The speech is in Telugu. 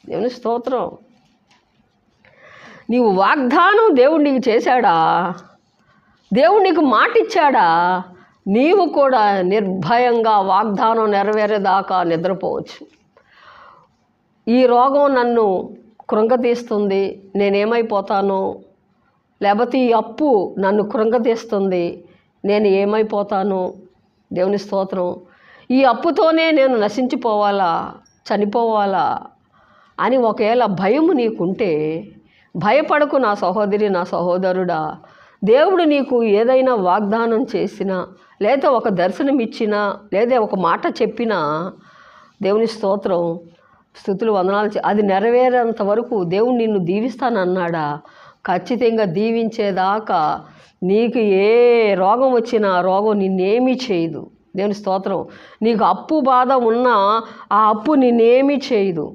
దేవుని స్తోత్రం. నీవు వాగ్దానం దేవుడు నీకు చేశాడా, దేవుడు నీకు మాట ఇచ్చాడా, నీవు కూడా నిర్భయంగా వాగ్దానం నెరవేరేదాకా నిద్రపోవచ్చు. ఈ రోగం నన్ను కృంగతీస్తుంది, నేనేమైపోతాను, లేకపోతే ఈ అప్పు నన్ను కృంగతీస్తుంది, నేను ఏమైపోతాను. దేవుని స్తోత్రం. ఈ అప్పుతోనే నేను నశించిపోవాలా, చనిపోవాలా అని ఒకవేళ భయము నీకుంటే భయపడకు నా సహోదరి, నా సహోదరుడా. దేవుడు నీకు ఏదైనా వాగ్దానం చేసినా, లేదా ఒక దర్శనం ఇచ్చినా, లేదా ఒక మాట చెప్పినా, దేవుని స్తోత్రం, స్తుతులు వందనాలు, అది నెరవేరేంత వరకు దేవుడు నిన్ను దీవిస్తానన్నాడా, ఖచ్చితంగా దీవించేదాకా నీకు ఏ రోగం వచ్చినా ఆ రోగం నిన్నేమీ చేయదు. దేవుని స్తోత్రం. నీకు అప్పు బాధ ఉన్నా ఆ అప్పు నిన్నేమీ చేయదు.